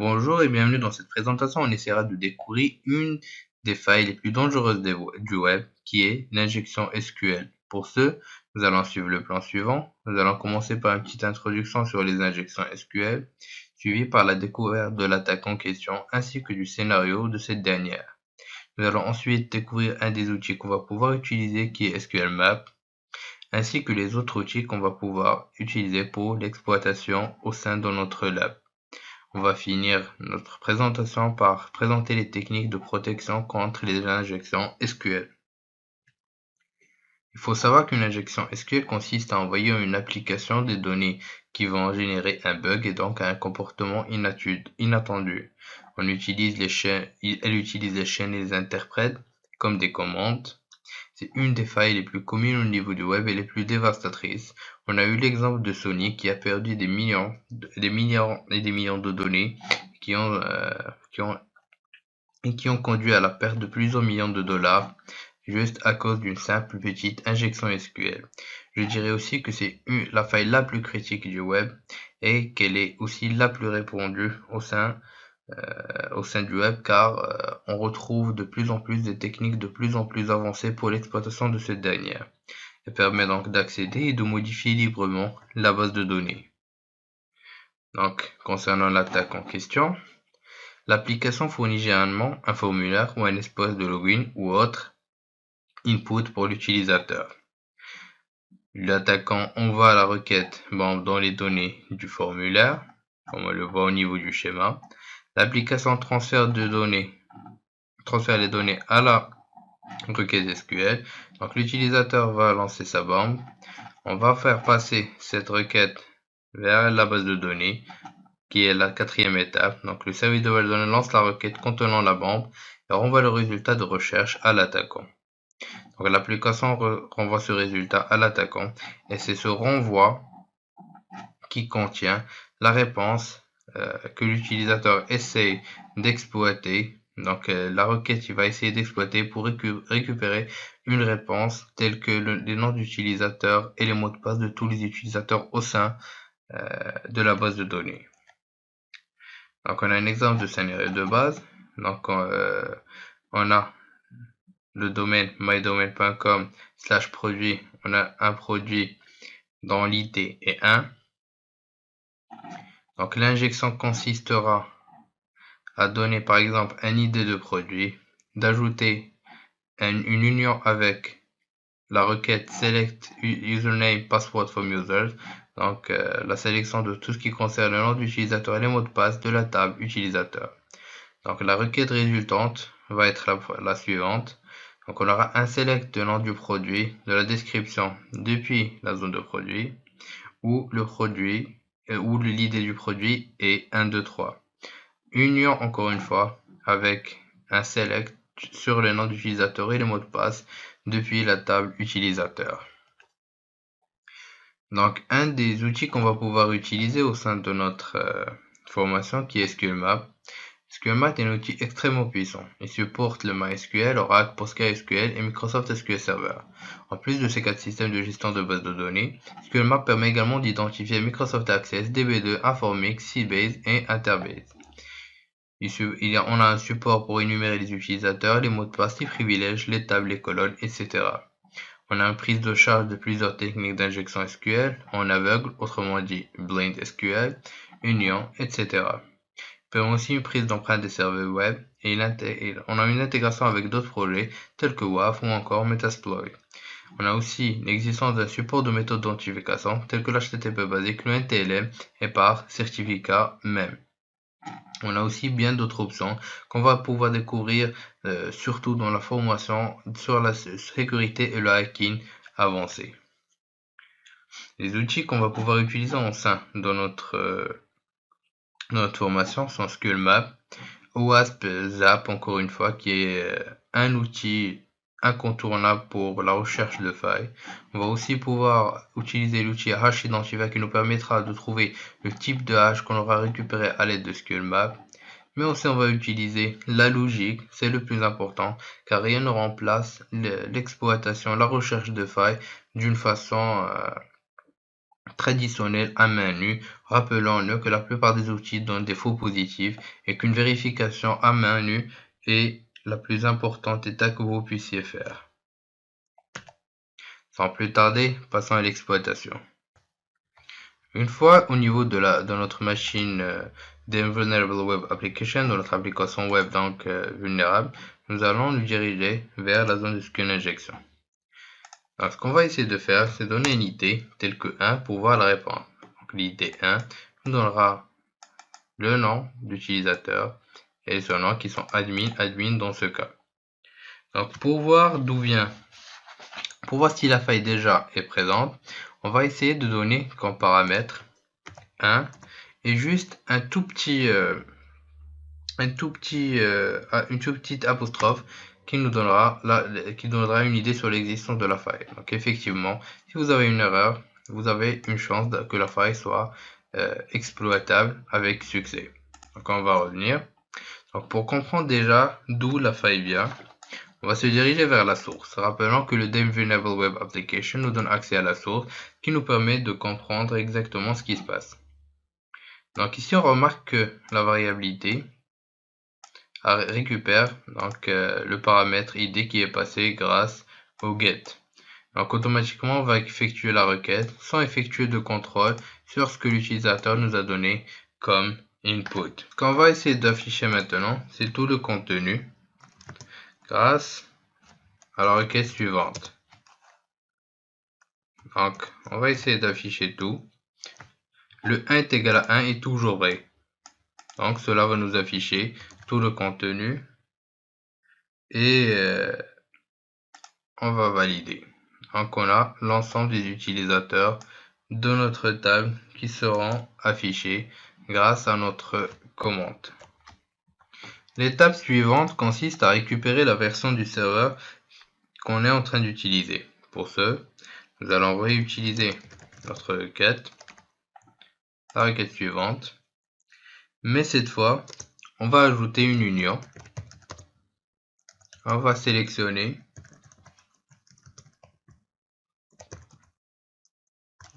Bonjour et bienvenue dans cette présentation. On essaiera de découvrir une des failles les plus dangereuses du web, qui est l'injection SQL. Pour ce, nous allons suivre le plan suivant. Nous allons commencer par une petite introduction sur les injections SQL, suivie par la découverte de l'attaque en question ainsi que du scénario de cette dernière. Nous allons ensuite découvrir un des outils qu'on va pouvoir utiliser qui est SQLmap, ainsi que les autres outils qu'on va pouvoir utiliser pour l'exploitation au sein de notre lab. On va finir notre présentation par présenter les techniques de protection contre les injections SQL. Il faut savoir qu'une injection SQL consiste à envoyer à une application des données qui vont générer un bug et donc un comportement inattendu. Elle utilise les chaînes et les interprète comme des commandes. C'est une des failles les plus communes au niveau du web et les plus dévastatrices. On a eu l'exemple de Sony qui a perdu des millions de données qui ont conduit à la perte de plusieurs millions de dollars juste à cause d'une simple petite injection SQL. Je dirais aussi que c'est la faille la plus critique du web et qu'elle est aussi la plus répandue au sein du web car on retrouve de plus en plus des techniques de plus en plus avancées pour l'exploitation de cette dernière. Elle permet donc d'accéder et de modifier librement la base de données. Donc, concernant l'attaque en question, l'application fournit généralement un formulaire ou un espace de login ou autre input pour l'utilisateur. L'attaquant envoie la requête dans les données du formulaire, comme on le voit au niveau du schéma. L'application transfère les données à la requête SQL. Donc l'utilisateur va lancer sa bombe. On va faire passer cette requête vers la base de données, qui est la quatrième étape. Donc le service de base de données lance la requête contenant la bombe et renvoie le résultat de recherche à l'attaquant. Donc l'application renvoie ce résultat à l'attaquant et c'est ce renvoi qui contient la réponse que l'utilisateur essaie d'exploiter. Donc la requête il va essayer d'exploiter pour récupérer une réponse telle que les noms d'utilisateurs et les mots de passe de tous les utilisateurs au sein de la base de données. Donc on a un exemple de scénario de base. Donc on a le domaine mydomain.com/produit. On a un produit dont l'ID est 1. Donc l'injection consistera à donner par exemple un ID de produit, d'ajouter une union avec la requête select username password from users, donc la sélection de tout ce qui concerne le nom d'utilisateur et les mots de passe de la table utilisateur. Donc la requête résultante va être la suivante. Donc on aura un select de nom du produit, de la description depuis la zone de produit, où le produit où l'id du produit est 1, 2, 3. Union encore une fois avec un select sur le nom d'utilisateur et les mots de passe depuis la table utilisateur. Donc un des outils qu'on va pouvoir utiliser au sein de notre formation qui est SQLmap. SQLmap est un outil extrêmement puissant. Il supporte le MySQL, Oracle, PostgreSQL et Microsoft SQL Server. En plus de ces quatre systèmes de gestion de base de données, SQLmap permet également d'identifier Microsoft Access, DB2, Informix, Sybase et Interbase. On a un support pour énumérer les utilisateurs, les mots de passe, les privilèges, les tables, les colonnes, etc. On a une prise de charge de plusieurs techniques d'injection SQL, en aveugle, autrement dit blind SQL, union, etc. Permet aussi une prise d'empreinte des serveurs web et on a une intégration avec d'autres projets tels que WAF ou encore Metasploit. On a aussi l'existence d'un support de méthodes d'authentification tels que l'HTTP basique, le NTLM et par certificat même. On a aussi bien d'autres options qu'on va pouvoir découvrir surtout dans la formation sur la sécurité et le hacking avancé. Les outils qu'on va pouvoir utiliser au sein de notre formation sont SQLmap, OWASP Zap encore une fois qui est un outil incontournable pour la recherche de failles. On va aussi pouvoir utiliser l'outil Hash Identifier qui nous permettra de trouver le type de hash qu'on aura récupéré à l'aide de SQLmap. Mais aussi on va utiliser la logique, c'est le plus important, car rien ne remplace l'exploitation, la recherche de failles d'une façon traditionnelle à main nue. Rappelons-nous que la plupart des outils donnent des faux positifs et qu'une vérification à main nue est la plus importante étape que vous puissiez faire. Sans plus tarder, passons à l'exploitation. Une fois au niveau de notre machine vulnerable web application, de notre application web donc vulnérable, nous allons nous diriger vers la zone de SQL injection. Alors, ce qu'on va essayer de faire, c'est donner une ID telle que 1 pour pouvoir la répondre. Donc l'ID 1 nous donnera le nom d'utilisateur et son nom qui sont admin dans ce cas. Donc pour voir d'où vient, pour voir si la faille déjà est présente, on va essayer de donner comme paramètre 1 et juste une toute petite apostrophe qui nous donnera une idée sur l'existence de la faille. Donc effectivement, si vous avez une erreur, vous avez une chance que la faille soit exploitable avec succès. Donc on va revenir. Donc pour comprendre déjà d'où la faille vient, on va se diriger vers la source. Rappelons que le Dev Vulnerable Web Application nous donne accès à la source qui nous permet de comprendre exactement ce qui se passe. Donc ici on remarque que la variabilité récupère donc le paramètre id qui est passé grâce au get. Donc automatiquement on va effectuer la requête sans effectuer de contrôle sur ce que l'utilisateur nous a donné comme input. Ce qu'on va essayer d'afficher maintenant, c'est tout le contenu grâce à la requête suivante. Donc on va essayer d'afficher tout. Le 1 est égal à 1 est toujours vrai. Donc cela va nous afficher tout le contenu et on va valider. Donc on a l'ensemble des utilisateurs de notre table qui seront affichés grâce à notre commande. L'étape suivante consiste à récupérer la version du serveur qu'on est en train d'utiliser. Pour ce, nous allons réutiliser notre requête, la requête suivante, mais cette fois, on va ajouter une union. On va sélectionner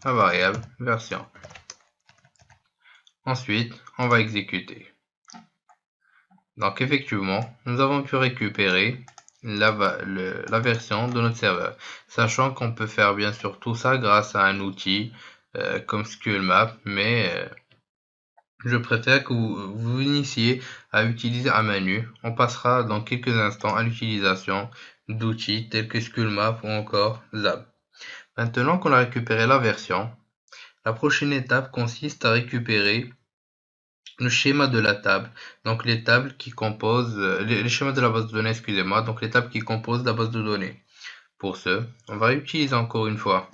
la variable version. Ensuite, on va exécuter. Donc effectivement, nous avons pu récupérer la version de notre serveur, sachant qu'on peut faire bien sûr tout ça grâce à un outil comme SQLmap, mais je préfère que vous initiez à utiliser un menu. On passera dans quelques instants à l'utilisation d'outils tels que SQLmap ou encore Zap. Maintenant qu'on a récupéré la version, la prochaine étape consiste à récupérer le schéma de la table, donc les tables qui composent, les schémas de la base de données, excusez-moi, donc les tables qui composent la base de données. Pour ce, on va utiliser encore une fois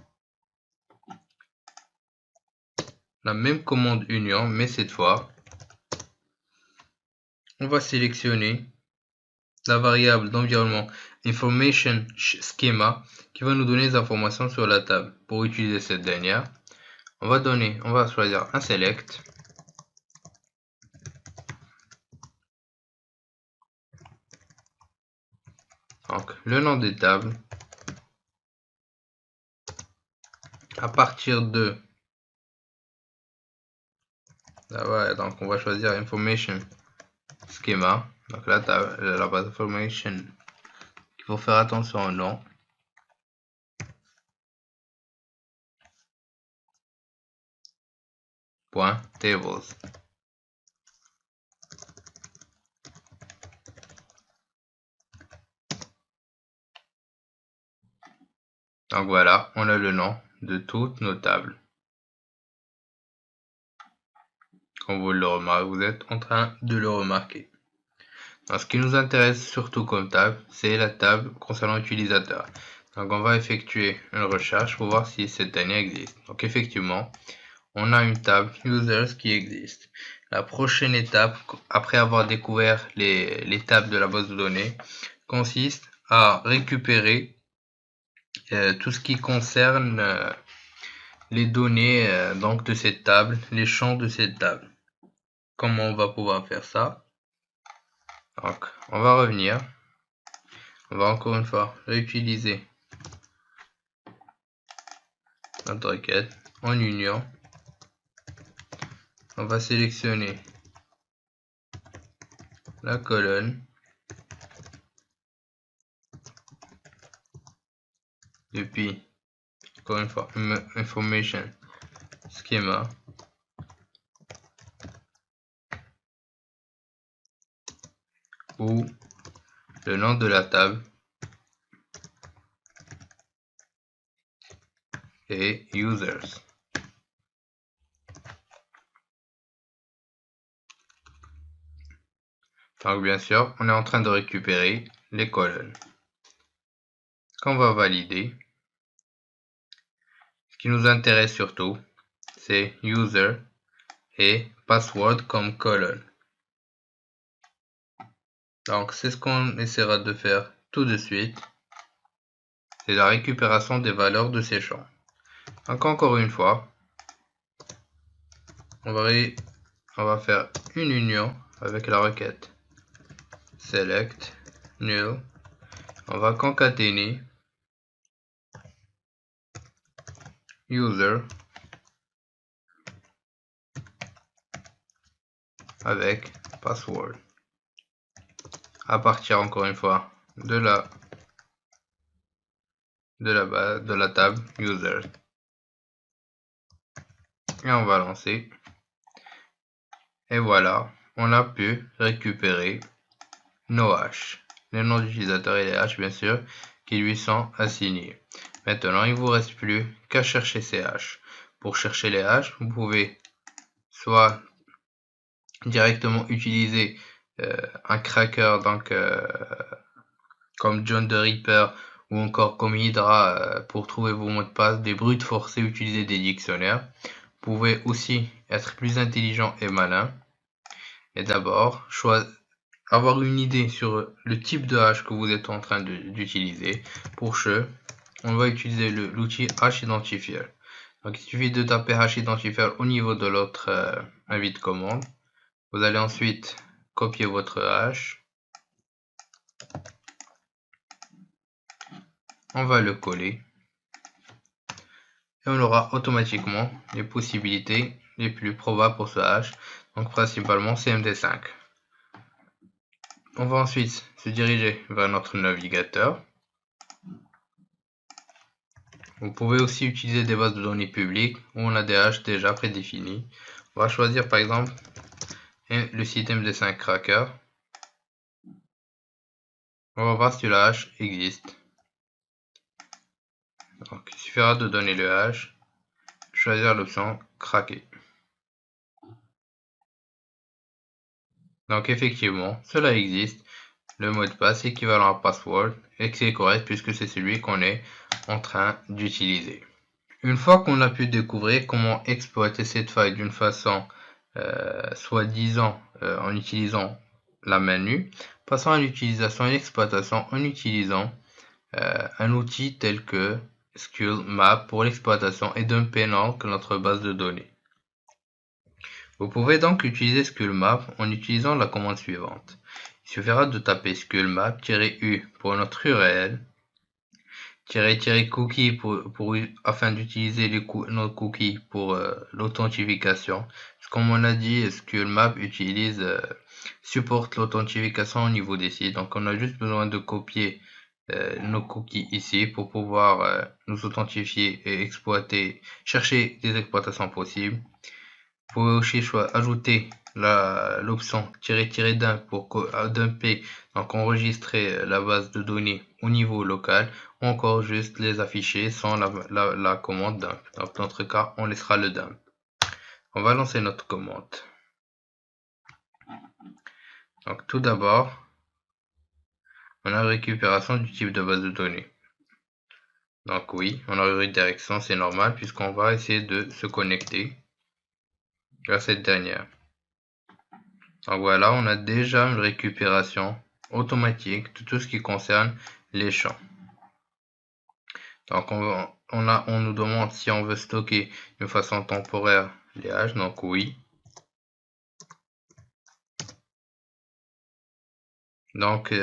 la même commande union, mais cette fois, on va sélectionner la variable d'environnement information schema qui va nous donner des informations sur la table. Pour utiliser cette dernière, on va choisir un select. Donc, le nom des tables, à partir de donc on va choisir information schema, donc là la base information, il faut faire attention au nom. Point tables. Donc voilà, on a le nom de toutes nos tables. Comme vous le remarquez, vous êtes en train de le remarquer. Donc, ce qui nous intéresse surtout comme table, c'est la table concernant l'utilisateur. Donc on va effectuer une recherche pour voir si cette dernière existe. Donc effectivement, on a une table users qui existe. La prochaine étape, après avoir découvert les tables de la base de données, consiste à récupérer tout ce qui concerne les données donc de cette table, les champs de cette table. Comment on va pouvoir faire ça? Donc, on va revenir. On va encore une fois réutiliser notre requête en union. On va sélectionner la colonne depuis, encore une fois, information schema ou le nom de la table et users. Donc bien sûr, on est en train de récupérer les colonnes qu'on va valider. Ce qui nous intéresse surtout, c'est user et password comme colonne. Donc c'est ce qu'on essaiera de faire tout de suite. C'est la récupération des valeurs de ces champs. Donc encore une fois, on va faire une union avec la requête select null. On va concaténer user avec password à partir encore une fois de la base de la table user, et on va lancer, et voilà, on a pu récupérer nos hashes, les noms d'utilisateurs et les hashes bien sûr qui lui sont assignés. Maintenant il vous reste plus qu'à chercher ces hashes. Pour chercher les hashes, vous pouvez soit directement utiliser un cracker, donc comme John the Ripper ou encore comme Hydra pour trouver vos mots de passe, des brutes forcées, utiliser des dictionnaires. Vous pouvez aussi être plus intelligent et malin et d'abord avoir une idée sur le type de hash que vous êtes en train d'utiliser. Pour ce, on va utiliser l'outil hash identifier. Donc il suffit de taper hash identifier au niveau de l'autre invite commande. Vous allez ensuite copier votre hash. On va le coller. Et on aura automatiquement les possibilités les plus probables pour ce hash. Donc principalement CMD5. On va ensuite se diriger vers notre navigateur. Vous pouvez aussi utiliser des bases de données publiques où on a des hashes déjà prédéfinis. On va choisir par exemple le site MD5 Cracker. On va voir si le hash existe. Donc, il suffira de donner le hash, choisir l'option craquer. Donc effectivement, cela existe. Le mot de passe équivalent à password et que c'est correct puisque c'est celui qu'on est en train d'utiliser. Une fois qu'on a pu découvrir comment exploiter cette faille d'une façon soi-disant en utilisant la menu, passons à l'utilisation et l'exploitation en utilisant un outil tel que SQL Map pour l'exploitation et dumper que notre base de données. Vous pouvez donc utiliser SQL Map en utilisant la commande suivante. Il suffira de taper SQL Map-U pour notre URL, -cookie afin d'utiliser nos cookies pour l'authentification. Comme on a dit, SQL Map supporte l'authentification au niveau des sites. Donc on a juste besoin de copier nos cookies ici pour pouvoir nous authentifier et chercher des exploitations possibles. Vous pouvez aussi ajouter l'option -dump pour dumper, donc enregistrer la base de données au niveau local, ou encore juste les afficher sans la commande dump. Donc dans notre cas, on laissera le dump. On va lancer notre commande. Donc tout d'abord, on a une récupération du type de base de données. Donc oui, on a une redirection, c'est normal puisqu'on va essayer de se connecter à cette dernière. Donc voilà, on a déjà une récupération automatique de tout ce qui concerne les champs. Donc on nous demande si on veut stocker de façon temporaire les hashes, donc oui. Donc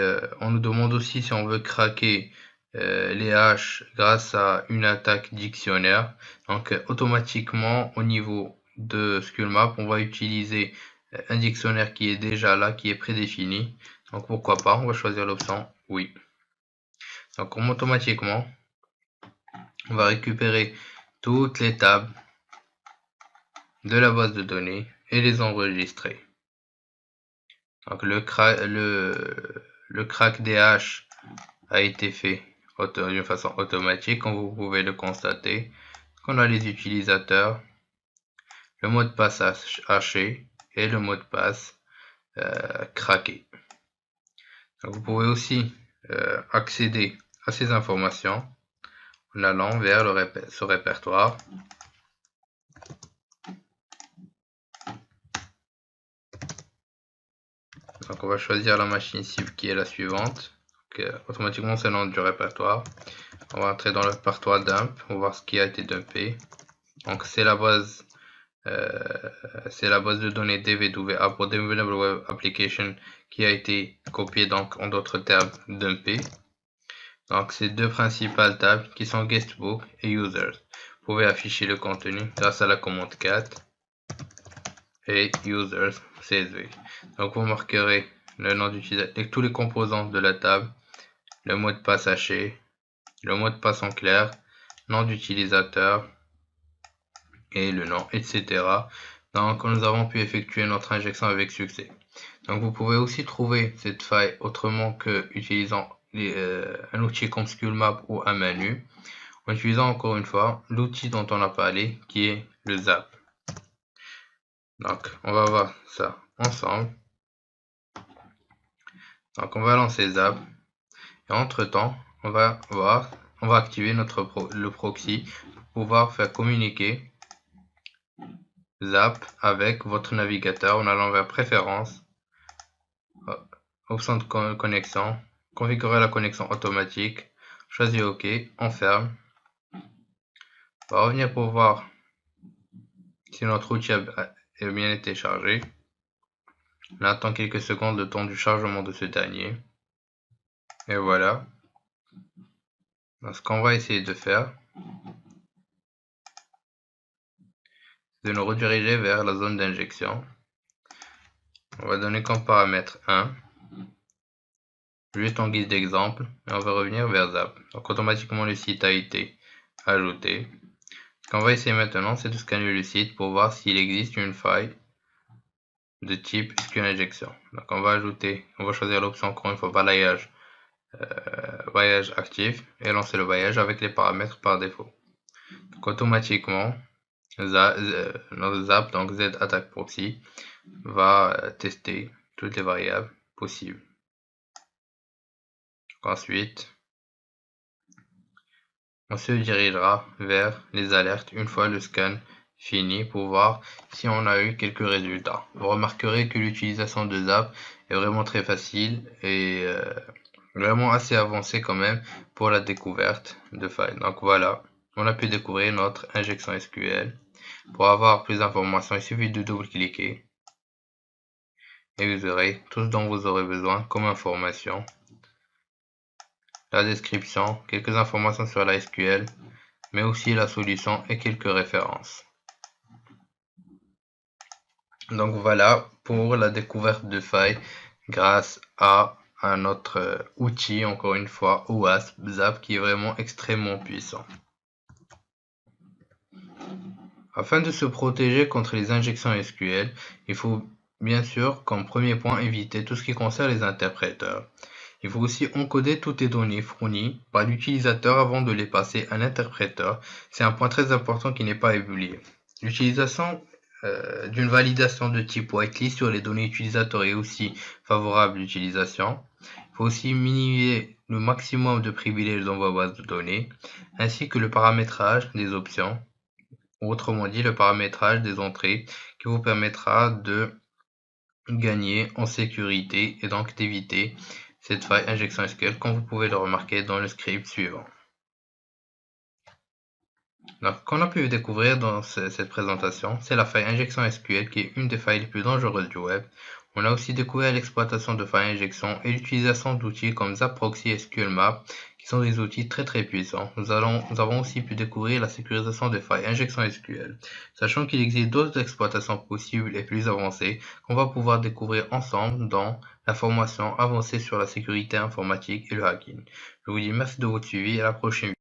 on nous demande aussi si on veut craquer les hashes grâce à une attaque dictionnaire. Donc automatiquement au niveau de SQLmap, on va utiliser un dictionnaire qui est déjà là, qui est prédéfini. Donc pourquoi pas, on va choisir l'option oui. Donc automatiquement, on va récupérer toutes les tables de la base de données et les enregistrer. Donc le crack des hashes a été fait d'une façon automatique, comme vous pouvez le constater. On a les utilisateurs, le mot de passe haché et le mot de passe craqué. Donc vous pouvez aussi accéder à ces informations en allant vers ce répertoire. Donc on va choisir la machine cible qui est la suivante. Donc, automatiquement c'est le nom du répertoire. On va entrer dans le répertoire dump, on va voir ce qui a été dumpé. Donc c'est la base de données DWA pour Developable Web Application qui a été copiée, donc en d'autres termes dumpé. Donc ces deux principales tables qui sont Guestbook et Users. Vous pouvez afficher le contenu grâce à la commande cat et Users CSV. Donc vous marquerez le nom d'utilisateur, tous les composants de la table, le mot de passe haché, le mot de passe en clair, nom d'utilisateur et le nom, etc. Donc nous avons pu effectuer notre injection avec succès. Donc vous pouvez aussi trouver cette faille autrement que utilisant un outil comme SQLmap ou un menu, en utilisant encore une fois l'outil dont on a parlé qui est le zap. Donc on va voir ça ensemble. Donc on va lancer zap et entre temps on va activer le proxy pour pouvoir faire communiquer zap avec votre navigateur en allant vers préférences, option de connexion, configurer la connexion automatique, choisir OK, on ferme. On va revenir pour voir si notre outil a bien été chargé. On attend quelques secondes le temps du chargement de ce dernier. Et voilà. Donc, ce qu'on va essayer de faire, c'est de nous rediriger vers la zone d'injection. On va donner comme paramètre 1, juste en guise d'exemple, et on va revenir vers Zap. Donc automatiquement le site a été ajouté. Ce qu'on va essayer maintenant, c'est de scanner le site pour voir s'il existe une faille de type SQL injection. Donc on va choisir l'option encore une fois balayage actif et lancer le balayage avec les paramètres par défaut. Donc automatiquement notre Zap, donc Z Attack Proxy, va tester toutes les variables possibles. Ensuite, on se dirigera vers les alertes une fois le scan fini pour voir si on a eu quelques résultats. Vous remarquerez que l'utilisation de Zap est vraiment très facile et vraiment assez avancée quand même pour la découverte de failles. Donc voilà, on a pu découvrir notre injection SQL. Pour avoir plus d'informations, il suffit de double-cliquer et vous aurez tout ce dont vous aurez besoin comme information. La description, quelques informations sur la SQL, mais aussi la solution et quelques références. Donc voilà pour la découverte de failles grâce à un autre outil, encore une fois, OWASP Zap, qui est vraiment extrêmement puissant. Afin de se protéger contre les injections SQL, il faut bien sûr, comme premier point, éviter tout ce qui concerne les interpréteurs. Il faut aussi encoder toutes les données fournies par l'utilisateur avant de les passer à l'interpréteur. C'est un point très important qui n'est pas oublié. L'utilisation d'une validation de type whitelist sur les données utilisateurs est aussi favorable à l'utilisation. Il faut aussi minimiser le maximum de privilèges dans vos bases de données, ainsi que le paramétrage des options, ou autrement dit le paramétrage des entrées, qui vous permettra de gagner en sécurité et donc d'éviter cette faille injection SQL, comme vous pouvez le remarquer dans le script suivant. Donc, qu'on a pu découvrir dans cette présentation, c'est la faille injection SQL qui est une des failles les plus dangereuses du web. On a aussi découvert l'exploitation de failles injection et l'utilisation d'outils comme ZapProxy et SQLmap qui sont des outils très puissants. Nous avons aussi pu découvrir la sécurisation des failles injection SQL, sachant qu'il existe d'autres exploitations possibles et plus avancées qu'on va pouvoir découvrir ensemble dans la formation avancée sur la sécurité informatique et le hacking. Je vous dis merci de votre suivi et à la prochaine vidéo.